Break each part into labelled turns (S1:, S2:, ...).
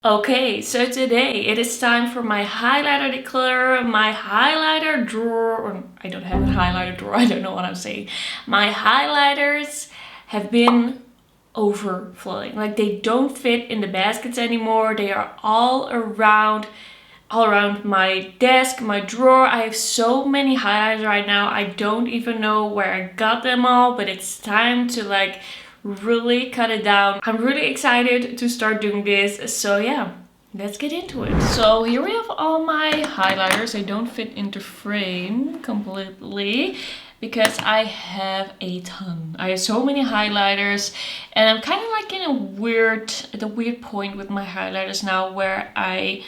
S1: Okay, so today it is time for my highlighter declutter, my highlighter drawer, or I don't have a highlighter drawer, I don't know what I'm saying. My highlighters have been overflowing. Like they don't fit in the baskets anymore. They are all around my desk, my drawer. I have so many highlighters right now. I don't even know where I got them all, but it's time to really cut it down. I'm really excited to start doing this. So yeah, let's get into it. So here we have all my highlighters. They don't fit into frame completely because I have a ton. I have so many highlighters and I'm kind of like at a weird point with my highlighters now where I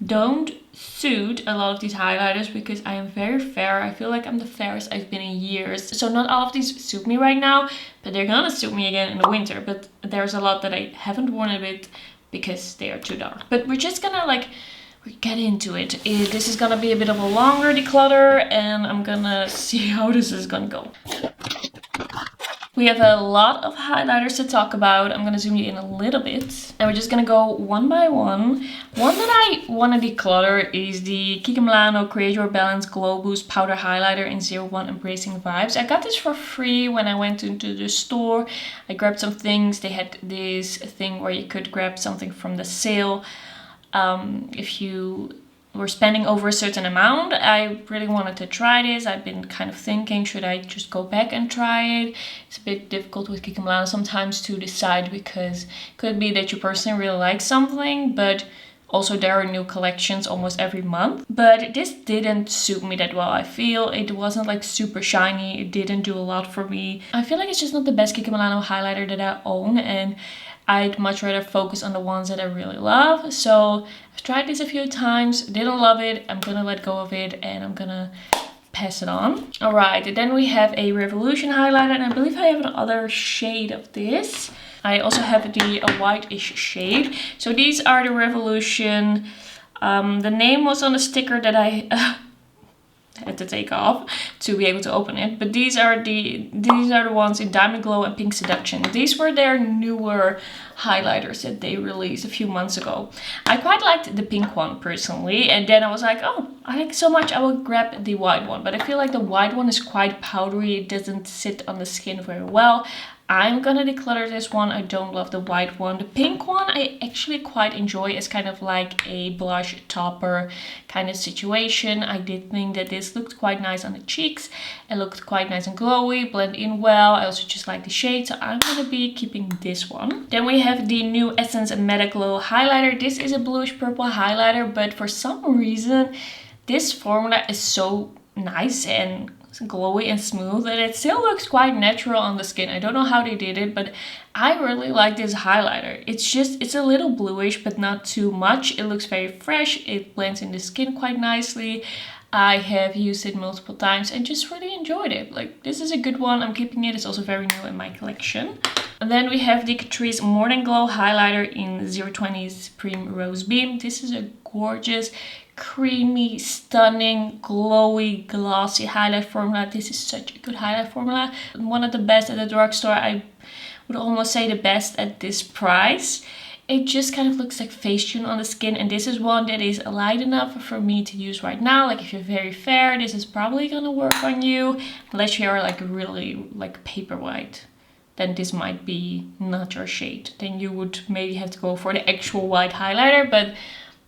S1: don't suit a lot of these highlighters because I am very fair. I feel like I'm the fairest I've been in years. So not all of these suit me right now, but they're gonna suit me again in the winter. But there's a lot that I haven't worn a bit because they are too dark. But we're just gonna we get into it. This is gonna be a bit of a longer declutter and I'm gonna see how this is gonna go. We have a lot of highlighters to talk about. I'm going to zoom you in a little bit. And we're just going to go one by one. One that I want to declutter is the Kiko Milano Create Your Balance Glow Boost Powder Highlighter in 01 Embracing Vibes. I got this for free when I went into the store. I grabbed some things. They had this thing where you could grab something from the sale. If you were spending over a certain amount. I really wanted to try this. I've been kind of thinking, should I just go back and try it? It's a bit difficult with Kiko Milano sometimes to decide because it could be that you personally really like something, but also there are new collections almost every month. But this didn't suit me that well. I feel it wasn't like super shiny. It didn't do a lot for me. I feel like it's just not the best Kiko Milano highlighter that I own, and I'd much rather focus on the ones that I really love. So I've tried this a few times, didn't love it. I'm gonna let go of it and I'm gonna pass it on. All right, then we have a Revolution highlighter and I believe I have another shade of this. I also have the white-ish shade. So these are the Revolution. The name was on the sticker that I had to take off to be able to open it, but these are the ones in Diamond Glow and Pink Seduction. These were their newer highlighters that they released a few months ago. I quite liked the pink one personally, and then I was like, oh, I like it so much I will grab the white one, but I feel like the white one is quite powdery. It doesn't sit on the skin very well. I'm gonna declutter this one. I don't love the white one. The pink one I actually quite enjoy as kind of like a blush topper kind of situation. I did think that this looked quite nice on the cheeks. It looked quite nice and glowy, blend in well. I also just like the shade, so I'm gonna be keeping this one. Then we have the new Essence Meta Glow highlighter. This is a bluish purple highlighter, but for some reason this formula is so nice and glowy and smooth and it still looks quite natural on the skin. I don't know how they did it, but I really like this highlighter. It's a little bluish, but not too much. It looks very fresh. It blends in the skin quite nicely. I have used it multiple times and just really enjoyed it. Like, this is a good one. I'm keeping it. It's also very new in my collection. And then we have the Catrice Morning Glow highlighter in 020 Supreme Rose Beam. This is a gorgeous, creamy, stunning, glowy, glossy highlight formula. This is such a good highlight formula. One of the best at the drugstore. I would almost say the best at this price. It just kind of looks like Facetune on the skin, and this is one that is light enough for me to use right now. Like, if you're very fair, this is probably gonna work on you. Unless you're like really like paper white, then this might be not your shade. Then you would maybe have to go for the actual white highlighter, but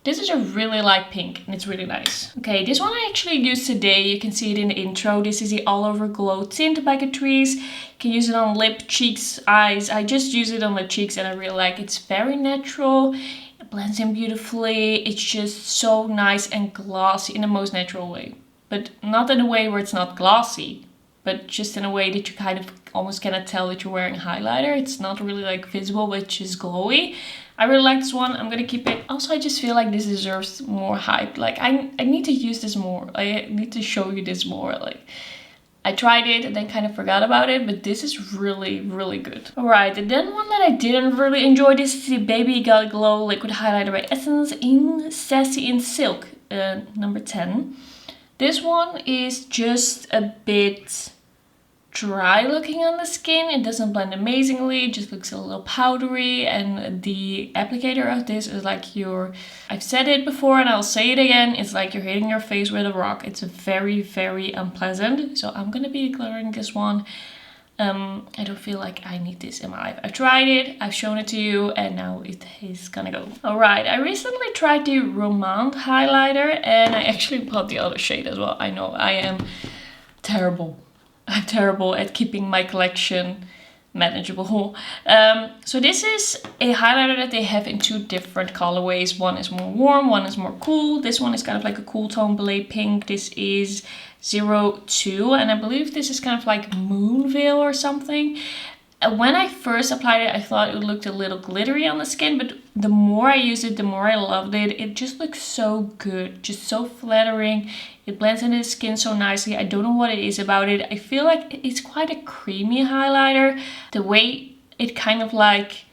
S1: this is a really light pink and it's really nice. Okay, this one I actually used today. You can see it in the intro. This is the All Over Glow Tint by Catrice. You can use it on lip, cheeks, eyes. I just use it on the cheeks and I really like it. It's very natural. It blends in beautifully. It's just so nice and glossy in the most natural way. But not in a way where it's not glossy, but just in a way that you kind of almost cannot tell that you're wearing highlighter. It's not really like visible, but it's just glowy. I really like this one. I'm gonna keep it. Also, I just feel like this deserves more hype. Like, I need to use this more. I need to show you this more. Like, I tried it and then kind of forgot about it, but this is really, really good. Alright, and then one that I didn't really enjoy, this is the Baby Got Glow Liquid Highlighter by Essence in Sassy in Silk, number 10. This one is just a bit dry looking on the skin. It doesn't blend amazingly, it just looks a little powdery, and the applicator of this is like I've said it before and I'll say it again, it's like you're hitting your face with a rock. It's very, very unpleasant. So I'm gonna be decluttering this one. I don't feel like I need this in my life. I've tried it, I've shown it to you, and now it is gonna go. Alright, I recently tried the Romand highlighter, and I actually bought the other shade as well. I know, I am terrible. I'm terrible at keeping my collection manageable. So this is a highlighter that they have in 2 different colorways. One is more warm, one is more cool. This one is kind of like a cool tone Belay Pink. This is 02, and I believe this is kind of like Moonveil or something. When I first applied it, I thought it looked a little glittery on the skin, but the more I used it, the more I loved it. It just looks so good, just so flattering. It blends into the skin so nicely. I don't know what it is about it. I feel like it's quite a creamy highlighter. The way it kind of like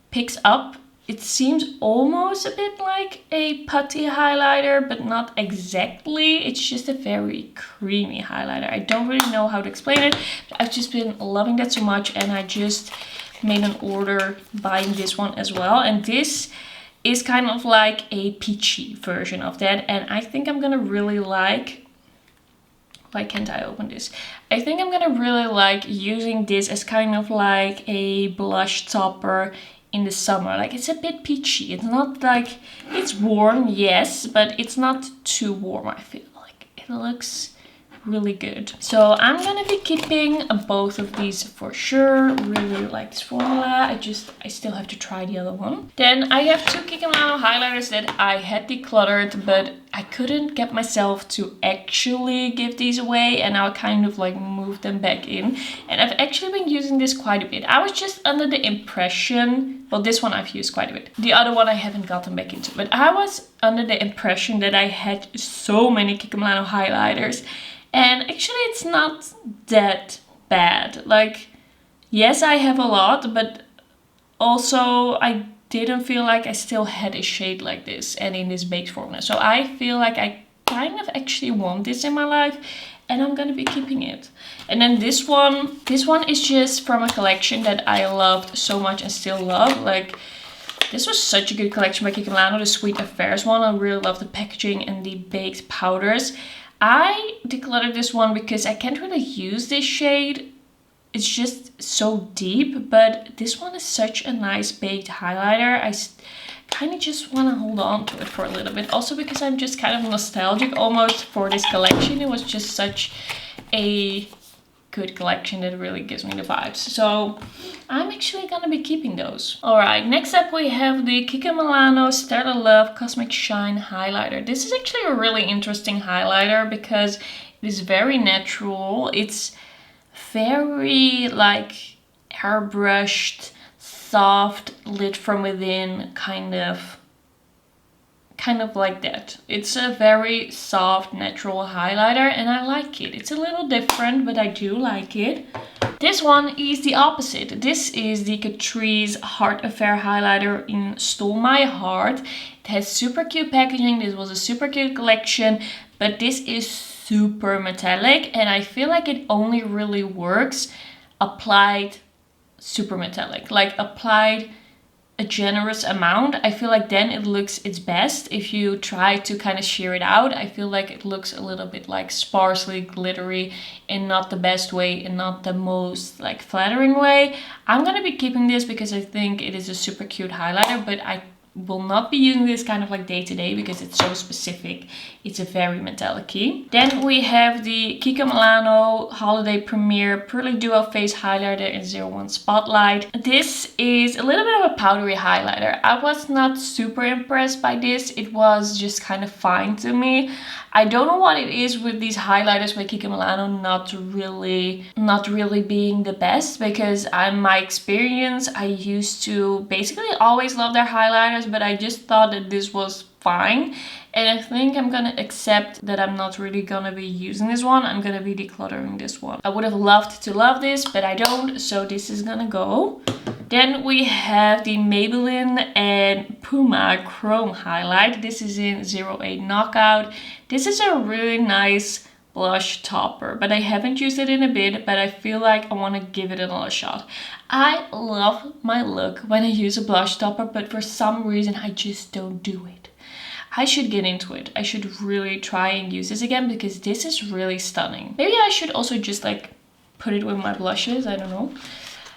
S1: picks up, it seems almost a bit like a putty highlighter, but not exactly. It's just a very creamy highlighter. I don't really know how to explain it. I've just been loving that so much, and I just made an order buying this one as well. And this is kind of like a peachy version of that, and I think I'm gonna really like... Why can't I open this? I think I'm gonna really like using this as kind of like a blush topper in the summer. Like, it's a bit peachy. It's not like, it's warm, yes, but it's not too warm. I feel like it looks really good. So I'm gonna be keeping both of these for sure. Really like this formula. I still have to try the other one. Then I have 2 Kikimano highlighters that I had decluttered, but I couldn't get myself to actually give these away, and now I kind of like moved them back in. And I've actually been using this quite a bit. I was just under the impression, well, this one I've used quite a bit. The other one I haven't gotten back into, but I was under the impression that I had so many Kikimano highlighters. And actually it's not that bad. Like, yes, I have a lot, but also I didn't feel like I still had a shade like this and in this baked formula. So I feel like I kind of actually want this in my life, and I'm gonna be keeping it. And then this one is just from a collection that I loved so much and still love. Like, this was such a good collection by Kikimano, the Sweet Affairs one. I really love the packaging and the baked powders. I decluttered this one because I can't really use this shade. It's just so deep, but this one is such a nice baked highlighter. I kind of just want to hold on to it for a little bit. Also because I'm just kind of nostalgic almost for this collection. It was just such a good collection that really gives me the vibes. So I'm actually gonna be keeping those. Alright, next up we have the Kiko Milano Stellar Love Cosmic Shine highlighter. This is actually a really interesting highlighter because it is very natural. It's very like airbrushed, soft, lit from within, kind of like that. It's a very soft, natural highlighter, and I like it. It's a little different, but I do like it. This one is the opposite. This is the Catrice Heart Affair highlighter in Stole My Heart. It has super cute packaging. This was a super cute collection, but this is super metallic, and I feel like it only really works applied super metallic. Like, applied a generous amount, I feel like then it looks its best. If you try to kind of sheer it out, I feel like it looks a little bit like sparsely glittery in not the best way and not the most like flattering way. I'm gonna be keeping this because I think it is a super cute highlighter, but I will not be using this kind of like day to day because it's so specific. It's a very metallic key. Then we have the Kiko Milano Holiday Premiere Pearly Duo Face Highlighter in 01 Spotlight. This is a little bit of a powdery highlighter. I was not super impressed by this. It was just kind of fine to me. I don't know what it is with these highlighters by Kiko Milano not really being the best, because in my experience I used to basically always love their highlighters, but I just thought that this was fine. And I think I'm gonna accept that I'm not really gonna be using this one. I'm gonna be decluttering this one. I would have loved to love this, but I don't, so this is gonna go. Then we have the Maybelline and Puma Chrome Highlight. This is in 08 Knockout. This is a really nice blush topper, but I haven't used it in a bit, but I feel like I want to give it another shot. I love my look when I use a blush topper, but for some reason I just don't do it. I should get into it. I should really try and use this again because this is really stunning. Maybe I should also just like put it with my blushes, I don't know.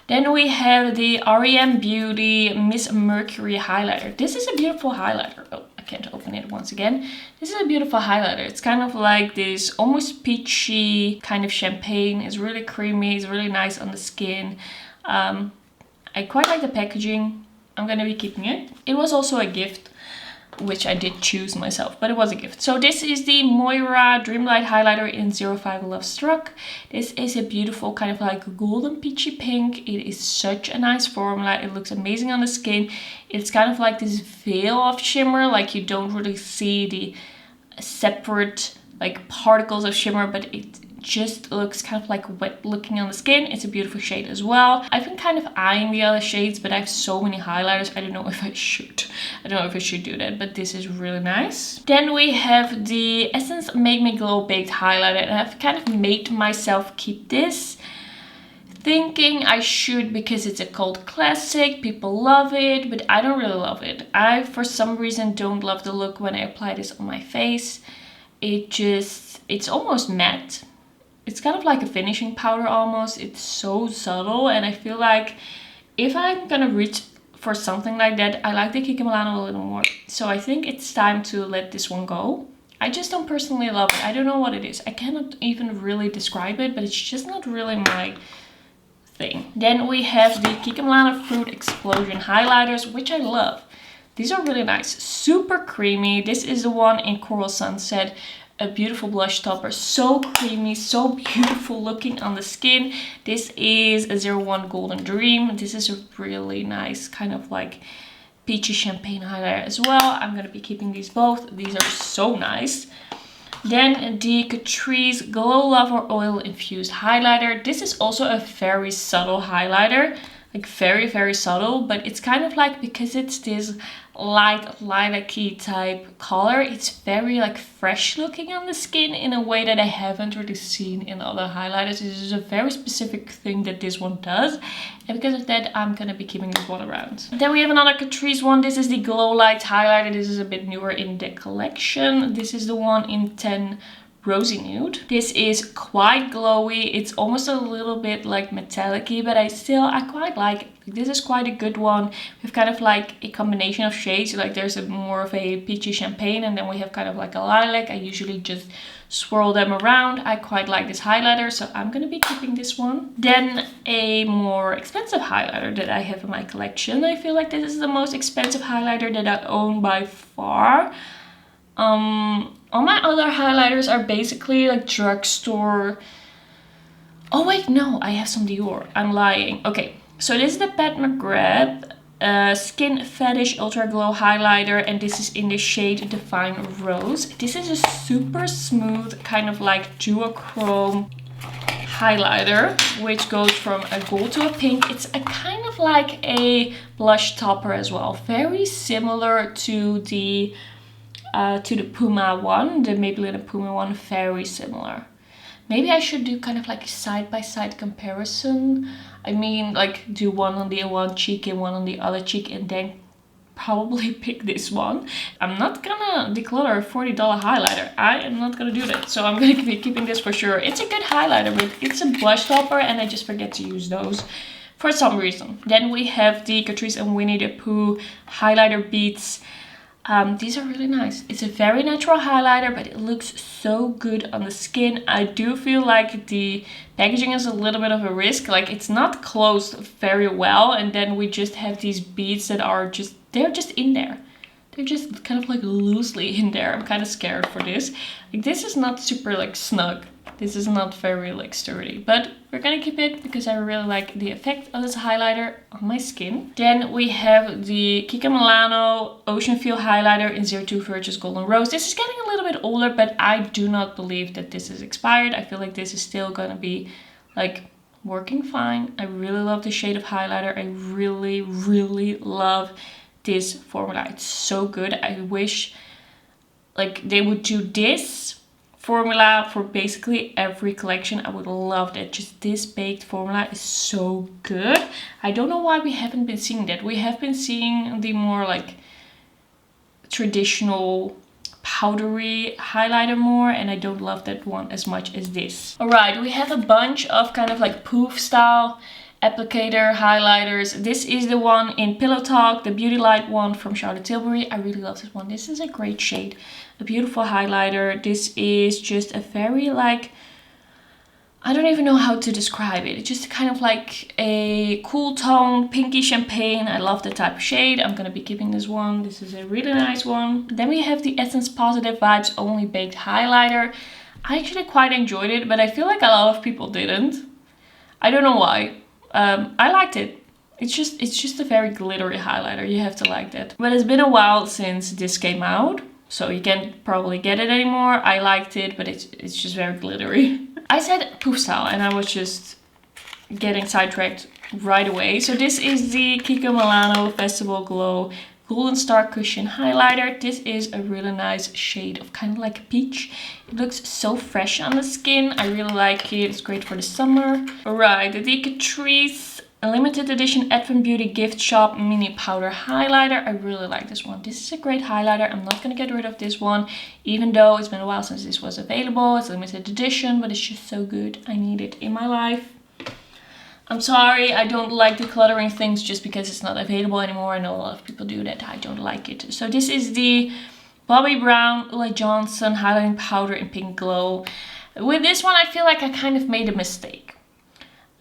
S1: Then we have the REM Beauty Miss Mercury highlighter. This is a beautiful highlighter. Oh, I can't open it once again. This is a beautiful highlighter. It's kind of like this almost peachy kind of champagne. It's really creamy. It's really nice on the skin. I quite like the packaging. I'm gonna be keeping it. It was also a gift, which I did choose myself, but it was a gift. So this is the Moira Dreamlight Highlighter in 05 Love Struck. This is a beautiful kind of like golden peachy pink. It is such a nice formula. It looks amazing on the skin. It's kind of like this veil of shimmer, like you don't really see the separate like particles of shimmer, but it just looks kind of like wet looking on the skin. It's a beautiful shade as well. I've been kind of eyeing the other shades, but I have so many highlighters. I don't know if I should. I don't know if I should do that, but this is really nice. Then we have the Essence Make Me Glow Baked Highlighter, and I've kind of made myself keep this, thinking I should because it's a cult classic. People love it, but I don't really love it. I, for some reason, don't love the look when I apply this on my face. It's almost matte. It's kind of like a finishing powder almost. It's so subtle, and I feel like if I'm gonna reach for something like that, I like the Kiko Milano a little more. So I think it's time to let this one go. I just don't personally love it. I don't know what it is. I cannot even really describe it, but it's just not really my thing. Then we have the Kiko Milano Fruit Explosion highlighters, which I love. These are really nice, super creamy. This is the one in Coral Sunset. A beautiful blush topper, so creamy, so beautiful looking on the skin. This is a 01 Golden Dream. This is a really nice kind of like peachy champagne highlighter as well. I'm gonna be keeping these both. These are so nice. Then the Catrice Glow Lover Oil Infused Highlighter. This is also a very subtle highlighter, like very, very subtle, but it's kind of like, because it's this light lilac-y type color, it's very like fresh looking on the skin in a way that I haven't really seen in other highlighters. This is a very specific thing that this one does, and because of that I'm gonna be keeping this one around. Then we have another Catrice one. This is the Glow Light highlighter. This is a bit newer in the collection. This is the one in 10 Rosy Nude. This is quite glowy. It's almost a little bit like metallic-y, but I quite like it. This is quite a good one. We've kind of like a combination of shades. Like there's a more of a peachy champagne, and then we have kind of like a lilac. I usually just swirl them around. I quite like this highlighter, so I'm gonna be keeping this one. Then a more expensive highlighter that I have in my collection. I feel like this is the most expensive highlighter that I own by far. All my other highlighters are basically like drugstore. Oh wait, no, I have some Dior. I'm lying. Okay, so this is the Pat McGrath Skin Fetish Ultra Glow Highlighter, and this is in the shade Divine Rose. This is a super smooth kind of like duochrome highlighter, which goes from a gold to a pink. It's a kind of like a blush topper as well, very similar to the Puma one, the Maybelline Puma one, very similar. Maybe I should do kind of like a side-by-side comparison. I mean, like do one on the one cheek and one on the other cheek, and then probably pick this one. I'm not gonna declutter a $40 highlighter. I am not gonna do that. So I'm gonna be keeping this for sure. It's a good highlighter, but it's a blush topper, and I just forget to use those for some reason. Then we have the Catrice and Winnie the Pooh highlighter beads. These are really nice. It's a very natural highlighter, but it looks so good on the skin. I do feel like the packaging is a little bit of a risk. Like it's not closed very well, and then we just have these beads that are just, they're just in there. They're just kind of like loosely in there. I'm kind of scared for this. Like this is not super like snug. This is not very like sturdy, but we're gonna keep it because I really like the effect of this highlighter on my skin. Then we have the Kiko Milano Ocean Feel Highlighter in 02 Virtuous Golden Rose. This is getting a little bit older, but I do not believe that this is expired. I feel like this is still gonna be like working fine. I really love the shade of highlighter. I really, really love this formula. It's so good. I wish like they would do this formula for basically every collection. I would love that. Just this baked formula is so good. I don't know why we haven't been seeing that. We have been seeing the more like traditional powdery highlighter more, and I don't love that one as much as this. Alright, we have a bunch of kind of like poof style applicator highlighters. This is the one in Pillow Talk, the Beauty Light one from Charlotte Tilbury. I really love this one. This is a great shade, a beautiful highlighter. This is just a very like, I don't even know how to describe it. It's just kind of like a cool tone, pinky champagne. I love that type of shade. I'm gonna be keeping this one. This is a really nice one. Then we have the Essence Positive Vibes Only Baked Highlighter. I actually quite enjoyed it, but I feel like a lot of people didn't. I don't know why. I liked it. It's just a very glittery highlighter. You have to like that. But it's been a while since this came out, so you can't probably get it anymore. I liked it, but it's just very glittery. I said poof style and I was just getting sidetracked right away. So this is the Kiko Milano Festival Glow Golden Star Cushion Highlighter. This is a really nice shade of kind of like peach. It looks so fresh on the skin. I really like it. It's great for the summer. Alright, the Catrice limited edition Advent Beauty Gift Shop Mini Powder Highlighter. I really like this one. This is a great highlighter. I'm not going to get rid of this one, even though it's been a while since this was available. It's limited edition, but it's just so good. I need it in my life. I'm sorry, I don't like decluttering things just because it's not available anymore. I know a lot of people do that. I don't like it. So this is the Bobbi Brown Ulla Johnson Highlighting Powder in Pink Glow. With this one, I feel like I kind of made a mistake.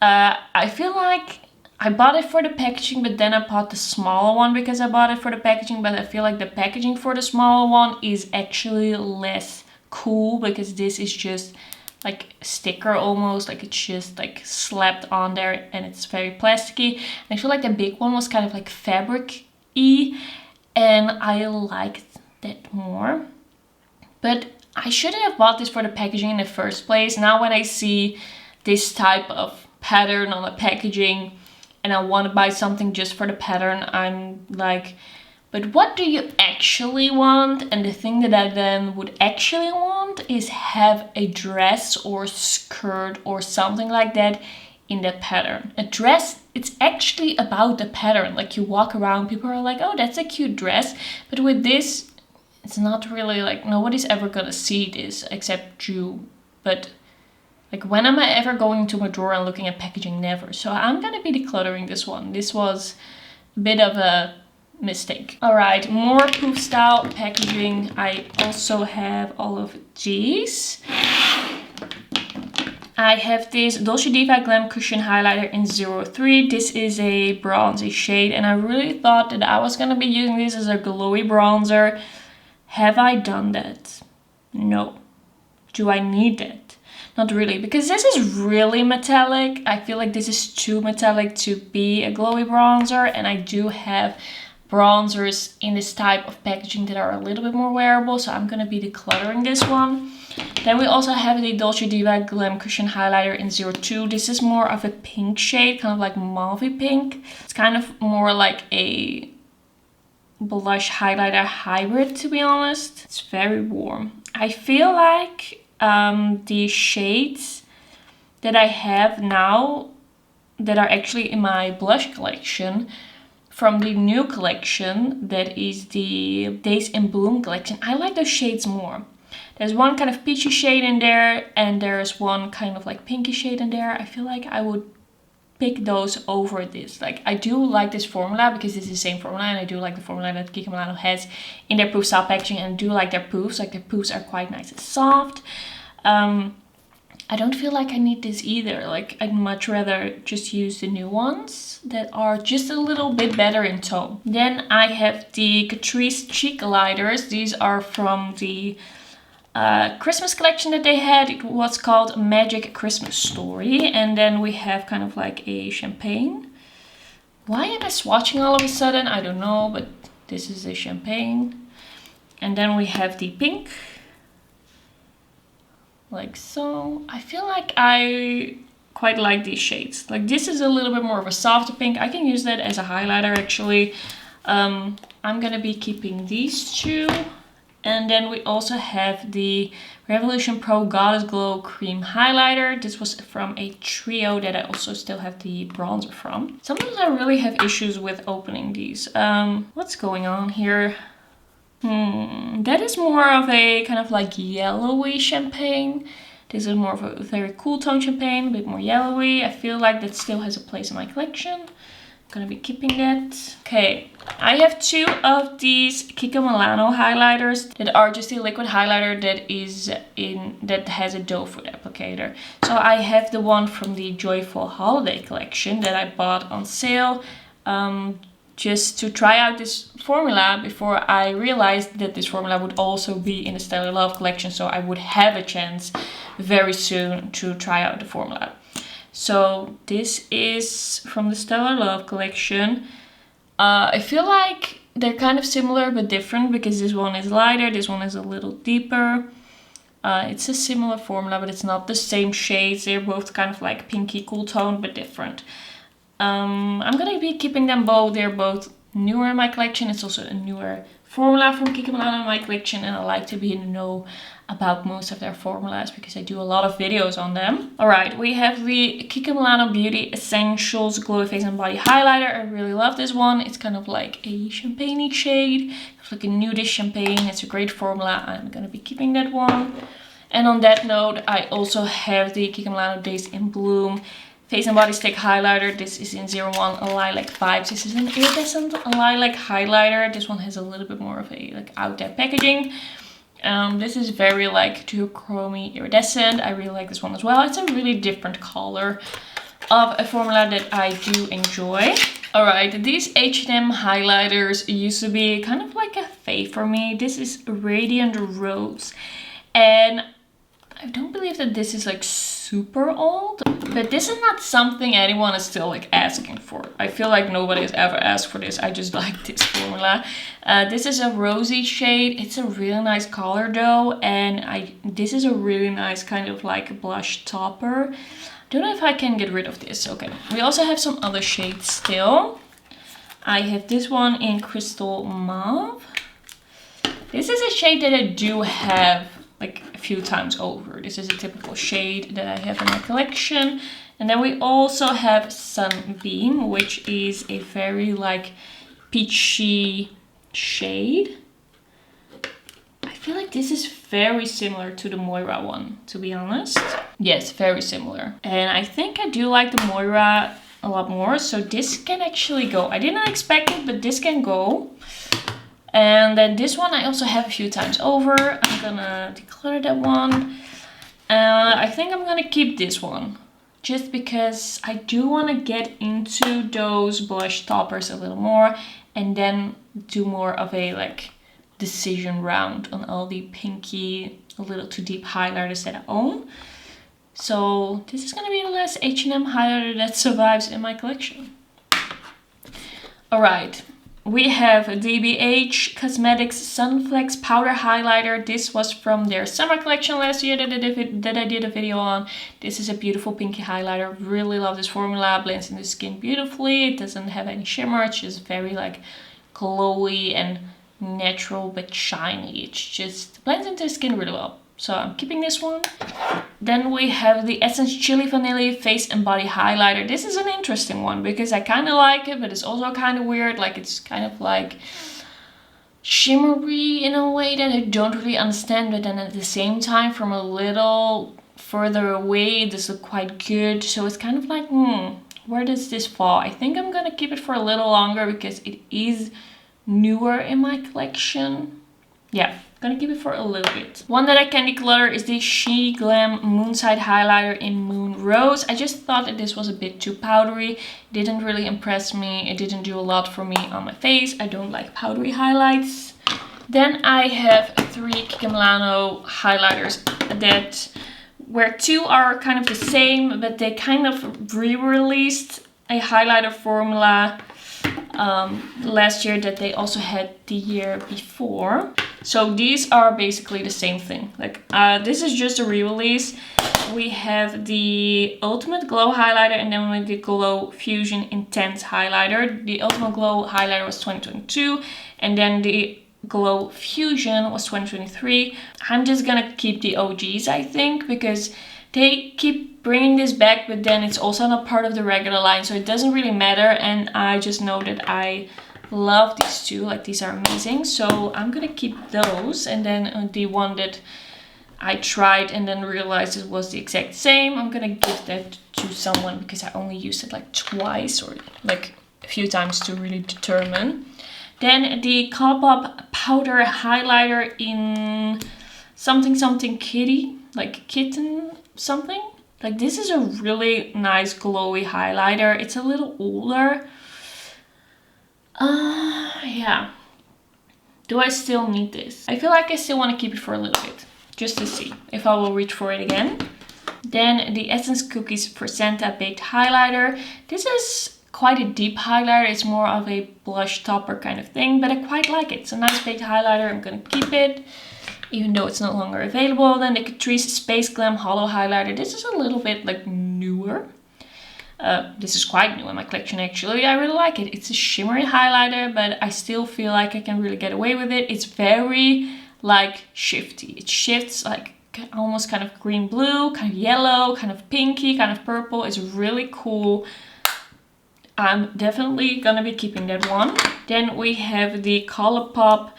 S1: I feel like I bought it for the packaging, but then I bought the smaller one because I bought it for the packaging. But I feel like the packaging for the smaller one is actually less cool because this is just like sticker almost, like it's just like slapped on there and it's very plasticky. And I feel like the big one was kind of like fabric-y and I liked that more. But I shouldn't have bought this for the packaging in the first place. Now when I see this type of pattern on the packaging and I want to buy something just for the pattern, I'm like, but what do you actually want? And the thing that I then would actually want is have a dress or skirt or something like that in that pattern. A dress, it's actually about the pattern. Like you walk around, people are like, oh, that's a cute dress. But with this, it's not really like, nobody's ever gonna see this except you. But like when am I ever going to my drawer and looking at packaging? Never. So I'm gonna be decluttering this one. This was a bit of a mistake. Alright, more poof style packaging. I also have all of these. I have this Dolce Diva Glam Cushion Highlighter in 03. This is a bronzy shade and I really thought that I was gonna be using this as a glowy bronzer. Have I done that? No. Do I need that? Not really, because this is really metallic. I feel like this is too metallic to be a glowy bronzer, and I do have bronzers in this type of packaging that are a little bit more wearable, so I'm gonna be decluttering this one. Then we also have the Dolce Diva Glam Cushion Highlighter in 02. This is more of a pink shade, kind of like mauve pink. It's kind of more like a blush highlighter hybrid, to be honest. It's very warm. I feel like the shades that I have now that are actually in my blush collection from the new collection, that is the Days in Bloom collection, I like those shades more. There's one kind of peachy shade in there and there's one kind of like pinky shade in there. I feel like I would pick those over this. Like I do like this formula because it's the same formula, and I do like the formula that Kiko Milano has in their poof style packaging, and I do like their poofs. Like their poofs are quite nice and soft. I don't feel like I need this either. Like I'd much rather just use the new ones that are just a little bit better in tone. Then I have the Catrice Cheek Lighters. These are from the Christmas collection that they had. It was called Magic Christmas Story. And then we have kind of like a champagne. Why am I swatching all of a sudden? I don't know, but this is a champagne. And then we have the pink. Like so. I feel like I quite like these shades. Like this is a little bit more of a softer pink. I can use that as a highlighter actually. I'm gonna be keeping these two. And then we also have the Revolution Pro Goddess Glow Cream Highlighter. This was from a trio that I also still have the bronzer from. Sometimes I really have issues with opening these. What's going on here? That is more of a kind of like yellowy champagne. This is more of a very cool tone champagne, a bit more yellowy. I feel like that still has a place in my collection. I'm gonna be keeping that. Okay, I have two of these Kiko Milano highlighters that are just a liquid highlighter that has a doe foot applicator. So I have the one from the Joyful Holiday collection that I bought on sale just to try out this formula before I realized that this formula would also be in the Stellar Love collection, so I would have a chance very soon to try out the formula. So this is from the Stellar Love collection. I feel like they're kind of similar but different because this one is lighter, this one is a little deeper. It's a similar formula, but it's not the same shades. They're both kind of like pinky cool tone but different. I'm gonna be keeping them both. They're both newer in my collection. It's also a newer formula from Kiko Milano in my collection, and I like to be in the know about most of their formulas because I do a lot of videos on them. Alright, we have the Kiko Milano Beauty Essentials Glowy Face and Body Highlighter. I really love this one. It's kind of like a champagne-y shade. It's like a nudish champagne. It's a great formula. I'm gonna be keeping that one. And on that note, I also have the Kiko Milano Days in Bloom Face and Body Stick Highlighter. This is in 01 Lilac Vibes. This is an iridescent lilac highlighter. This one has a little bit more of a like out there packaging. This is very like duochromy iridescent. I really like this one as well. It's a really different color of a formula that I do enjoy. Alright, these H&M highlighters used to be kind of like a fave for me. This is Radiant Rose. And I don't believe that this is like super old, but this is not something anyone is still like asking for. I feel like nobody has ever asked for this. I just like this formula. This is a rosy shade. It's a really nice color though, and this is a really nice kind of like blush topper. Don't know if I can get rid of this. Okay, we also have some other shades still. I have this one in Crystal Mauve. This is a shade that I do have like a few times over. This is a typical shade that I have in my collection. And then we also have Sunbeam, which is a very like peachy shade. I feel like this is very similar to the Moira one, to be honest. Yes, very similar. And I think I do like the Moira a lot more, so this can actually go. I didn't expect it, but this can go. And then this one I also have a few times over. I'm gonna declutter that one. I think I'm gonna keep this one just because I do want to get into those blush toppers a little more and then do more of a like decision round on all the pinky, a little too deep highlighters that I own. So this is gonna be the last H&M highlighter that survives in my collection. Alright. We have DBH Cosmetics Sunflex Powder Highlighter. This was from their summer collection last year that I did a video on. This is a beautiful pinky highlighter. Really love this formula. Blends in the skin beautifully. It doesn't have any shimmer. It's just very like glowy and natural but shiny. It just blends into the skin really well. So I'm keeping this one. Then we have the Essence Chili Vanilla Face and Body Highlighter. This is an interesting one because I kind of like it, but it's also kind of weird. Like it's kind of like shimmery in a way that I don't really understand. But then at the same time, from a little further away, this looks quite good. So it's kind of like, where does this fall? I think I'm gonna keep it for a little longer because it is newer in my collection. Yeah. Gonna keep it for a little bit. One that I can declutter is the SheGlam Moonside Highlighter in Moon Rose. I just thought that this was a bit too powdery. It didn't really impress me. It didn't do a lot for me on my face. I don't like powdery highlights. Then I have 3 Kiko Milano highlighters where 2 are kind of the same, but they kind of re-released a highlighter formula last year that they also had the year before. So these are basically the same thing. Like this is just a re-release. We have the Ultimate Glow highlighter and then we have the Glow Fusion Intense highlighter. The Ultimate Glow highlighter was 2022 and then the Glow Fusion was 2023. I'm just gonna keep the OGs, I think, because they keep bringing this back, but then it's also not part of the regular line, so it doesn't really matter. And I just know that I love these two, like these are amazing, so I'm gonna keep those. And then the one that I tried and then realized it was the exact same, I'm gonna give that to someone because I only used it like twice or like a few times to really determine. Then the Colourpop powder highlighter in something kitty, like kitten something. Like this is a really nice glowy highlighter. It's a little older. Yeah. Do I still need this? I feel like I still want to keep it for a little bit, just to see if I will reach for it again. Then the Essence Cookies for Santa Baked Highlighter. This is quite a deep highlighter. It's more of a blush topper kind of thing, but I quite like it. It's a nice baked highlighter. I'm gonna keep it, even though it's no longer available. Then the Catrice Space Glam Hollow Highlighter. This is a little bit like newer. This is quite new in my collection actually. I really like it. It's a shimmery highlighter, but I still feel like I can really get away with it. It's very like shifty. It shifts like almost kind of green blue, kind of yellow, kind of pinky, kind of purple. It's really cool. I'm definitely gonna be keeping that one. Then we have the Colourpop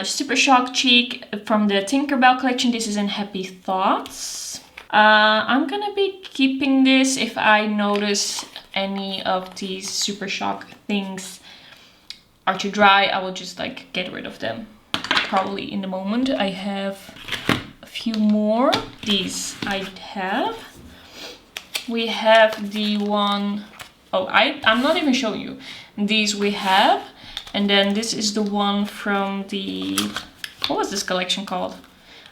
S1: Super Shock Cheek from the Tinkerbell collection. This is in Happy Thoughts. I'm gonna be keeping this. If I notice any of these Super Shock things are too dry, I will just like get rid of them. Probably in the moment. I have a few more. These I have. We have the one, oh, I'm not even showing you. These we have. And then this is the one from the, what was this collection called?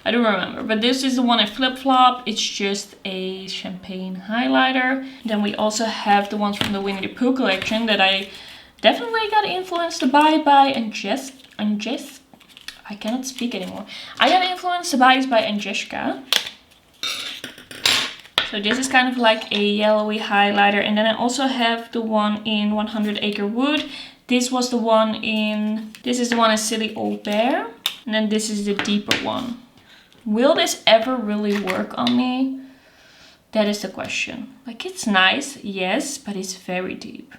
S1: I don't remember, but this is the one in Flip Flop. It's just a champagne highlighter. Then we also have the ones from the Winnie the Pooh collection that I definitely got influenced to buy by Anjes. I cannot speak anymore. I got influenced to buy this by Angeshka. So this is kind of like a yellowy highlighter. And then I also have the one in 100 Acre Wood. This was the one in, this is the one in Silly Old Bear. And then this is the deeper one. Will this ever really work on me? That is the question. Like it's nice, yes, but it's very deep.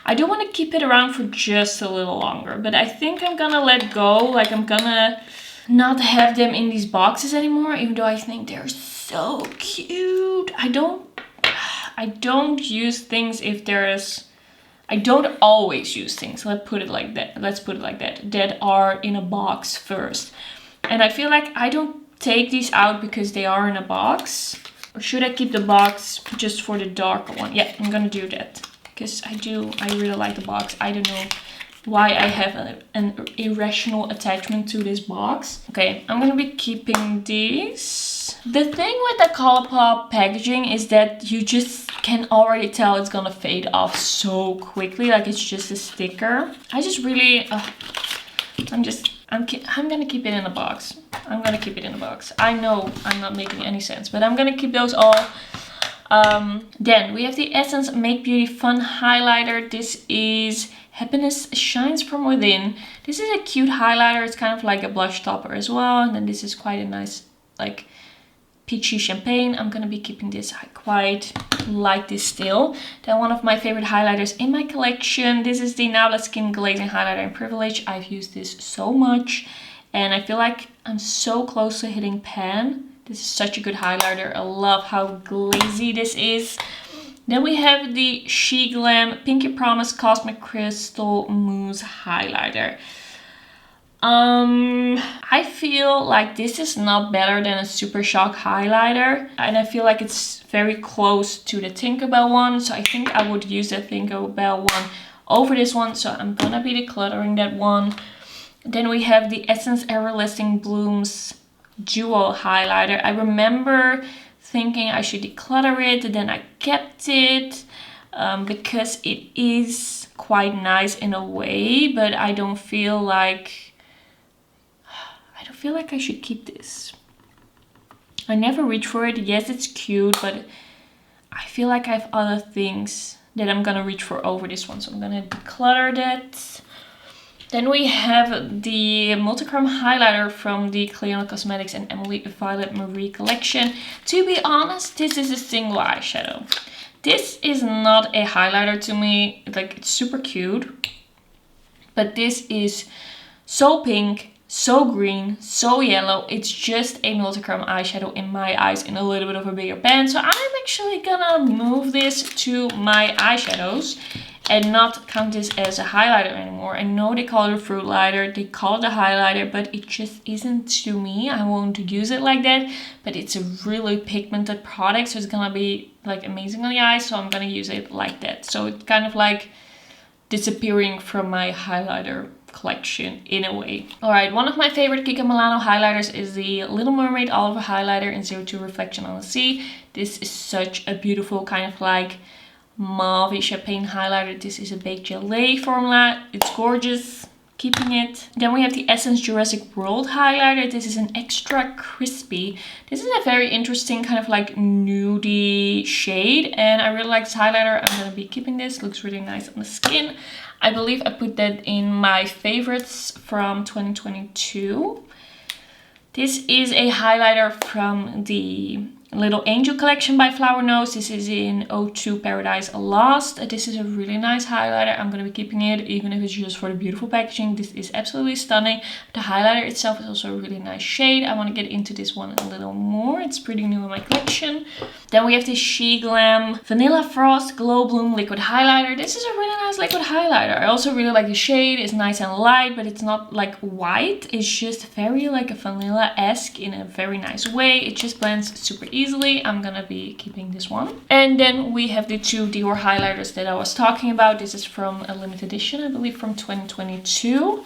S1: I do want to keep it around for just a little longer, but I think I'm gonna let go. Like I'm gonna not have them in these boxes anymore, even though I think they're so cute. I don't use things if there's, I don't always use things. Let's put it like that. That are in a box first. And I feel like I don't take these out because they are in a box. Or should I keep the box just for the darker one? Yeah, I'm gonna do that. Because I really like the box. I don't know why I have an irrational attachment to this box. Okay, I'm gonna be keeping these. The thing with the Colourpop packaging is that you just can already tell it's gonna fade off so quickly. Like it's just a sticker. I just really, I'm gonna keep it in a box. I'm gonna keep it in a box. I know I'm not making any sense, but I'm gonna keep those all. Then we have the Essence Make Beauty Fun Highlighter. This is Happiness Shines From Within. This is a cute highlighter. It's kind of like a blush topper as well. And then this is quite a nice, like, peachy champagne. I'm gonna be keeping this. I quite like this still. Then one of my favorite highlighters in my collection. This is the Nabla Skin Glazing Highlighter in Privilege. I've used this so much. And I feel like I'm so close to hitting pan. This is such a good highlighter. I love how glazy this is. Then we have the SheGlam Pinky Promise Cosmic Crystal Mousse Highlighter. I feel like this is not better than a Super Shock highlighter. And I feel like it's very close to the Tinkerbell one. So I think I would use the Tinkerbell one over this one. So I'm gonna be decluttering that one. Then we have the Essence Everlasting Blooms Jewel highlighter. I remember thinking I should declutter it, and then I kept it because it is quite nice in a way, but I don't feel like I should keep this. I never reach for it. Yes, it's cute, but I feel like I have other things that I'm gonna reach for over this one, so I'm gonna declutter that. Then we have the multichrome highlighter from the Clionadh Cosmetics and Emily Violet Marie collection. To be honest, this is a single eyeshadow. This is not a highlighter to me. Like, it's super cute, but this is so pink, so green, so yellow. It's just a multichrome eyeshadow in my eyes in a little bit of a bigger pen. So I'm actually gonna move this to my eyeshadows and not count this as a highlighter anymore. I know they call it a fruit lighter, they call it a highlighter, but it just isn't to me. I won't use it like that, but it's a really pigmented product, so it's gonna be like amazing on the eyes, so I'm gonna use it like that. So it's kind of like disappearing from my highlighter collection in a way. Alright, one of my favorite Kiko Milano highlighters is the Little Mermaid Olive Highlighter in 02 Reflection on the Sea. This is such a beautiful kind of like mauve champagne highlighter. This is a baked gelée formula. It's gorgeous. Keeping it. Then we have the Essence Jurassic World highlighter. This is an extra crispy. This is a very interesting kind of like nudie shade, and I really like this highlighter. I'm gonna be keeping this. Looks really nice on the skin. I believe I put that in my favorites from 2022. This is a highlighter from the Little Angel collection by Flower Nose. This is in 02 Paradise Lost. This is a really nice highlighter. I'm going to be keeping it even if it's just for the beautiful packaging. This is absolutely stunning. The highlighter itself is also a really nice shade. I want to get into this one a little more. It's pretty new in my collection. Then we have this SheGlam Vanilla Frost Glow Bloom Liquid Highlighter. This is a really nice liquid highlighter. I also really like the shade. It's nice and light, but it's not like white. It's just very like a vanilla-esque in a very nice way. It just blends super easily. I'm gonna be keeping this one. And then we have the two Dior highlighters that I was talking about. This is from a limited edition, I believe from 2022.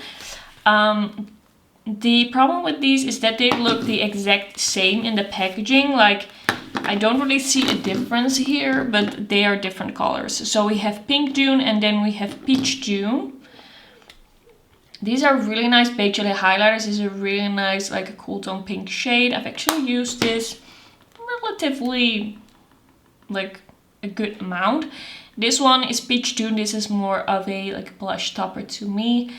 S1: The problem with these is that they look the exact same in the packaging. Like, I don't really see a difference here, but they are different colors. So we have Pink June and then we have Peach June. These are really nice baked gelée highlighters. This is a really nice, like a cool tone pink shade. I've actually used this relatively like a good amount. This one is Peach June. This is more of a like blush topper to me.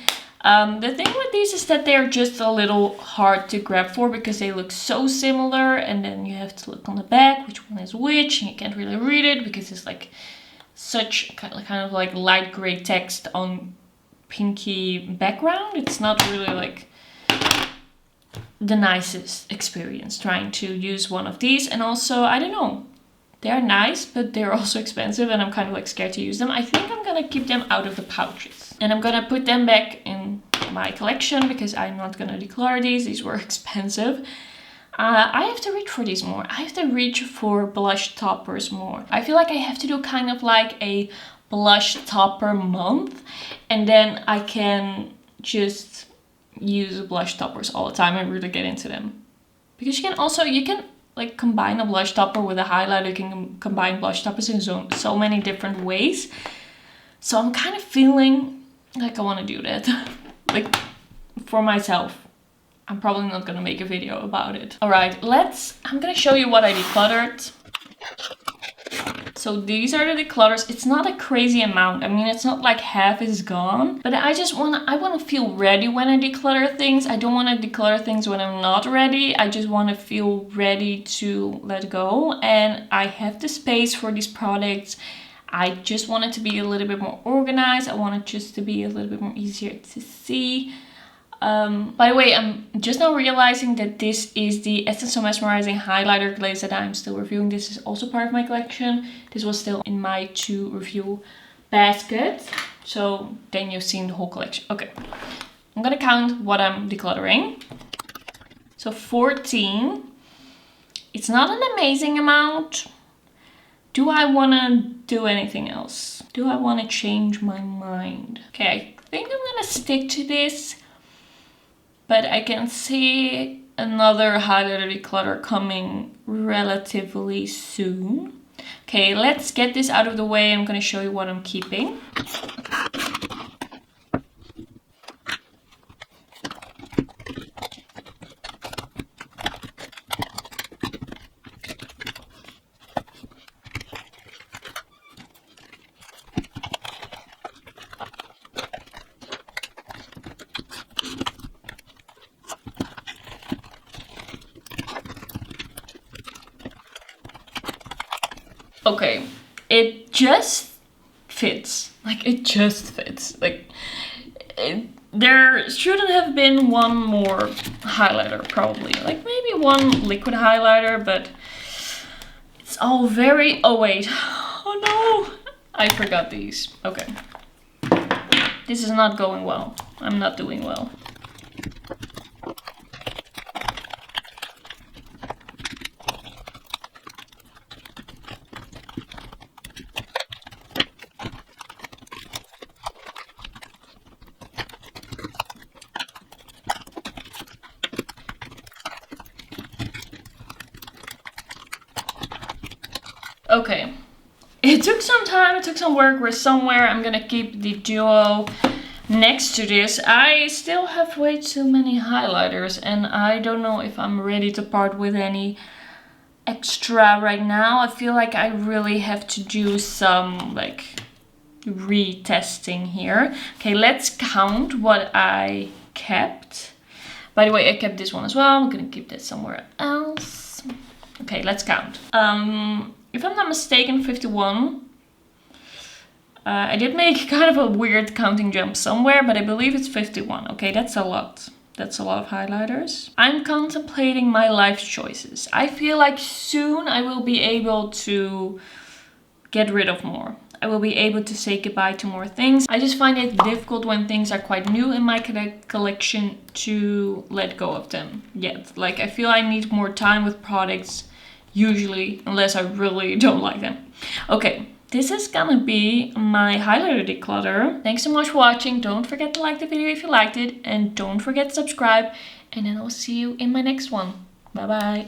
S1: The thing with these is that they're just a little hard to grab for because they look so similar, and then you have to look on the back which one is which, and you can't really read it because it's like such kind of like light gray text on pinky background. It's not really like the nicest experience trying to use one of these. And also, I don't know, they're nice, but they're also expensive and I'm kind of like scared to use them. I think I'm gonna keep them out of the pouches and I'm gonna put them back in my collection because I'm not gonna declutter these. These were expensive. I have to reach for these more. I have to reach for blush toppers more. I feel like I have to do kind of like a blush topper month, and then I can just use blush toppers all the time and really get into them. Because you can like combine a blush topper with a highlighter. You can combine blush toppers in so many different ways. So I'm kind of feeling like I want to do that. Like for myself. I'm probably not gonna make a video about it. Alright, I'm gonna show you what I decluttered. So these are the declutters. It's not a crazy amount. I mean, it's not like half is gone, but I want to feel ready when I declutter things. I don't want to declutter things when I'm not ready. I just want to feel ready to let go, and I have the space for these products. I just want it to be a little bit more organized. I want it just to be a little bit more easier to see. By the way, I'm just now realizing that this is the Essence So Mesmerizing Highlighter Glaze that I'm still reviewing. This is also part of my collection. This was still in my to review basket. So then you've seen the whole collection. Okay, I'm gonna count what I'm decluttering. So 14. It's not an amazing amount. Do I wanna do anything else? Do I wanna change my mind? Okay, I think I'm gonna stick to this. But I can see another highlighter declutter coming relatively soon. Okay, let's get this out of the way. I'm gonna show you what I'm keeping. Okay, it just fits. Like, it just fits. Like, there shouldn't have been one more highlighter, probably. Like, maybe one liquid highlighter, but it's all very... Oh, wait. Oh, no. I forgot these. Okay. This is not going well. I'm not doing well. Okay, it took some time, it took some work. We're somewhere. I'm gonna keep the duo next to this. I still have way too many highlighters and I don't know if I'm ready to part with any extra right now. I feel like I really have to do some like retesting here. Okay, let's count what I kept. By the way, I kept this one as well. I'm gonna keep that somewhere else. Okay, let's count. If I'm not mistaken, 51. I did make kind of a weird counting jump somewhere, but I believe it's 51. Okay, that's a lot. That's a lot of highlighters. I'm contemplating my life choices. I feel like soon I will be able to get rid of more. I will be able to say goodbye to more things. I just find it difficult when things are quite new in my collection to let go of them yet. Like, I feel I need more time with products usually, unless I really don't like them. Okay, this is gonna be my highlighter declutter. Thanks so much for watching. Don't forget to like the video if you liked it, and don't forget to subscribe, and then I'll see you in my next one. Bye bye.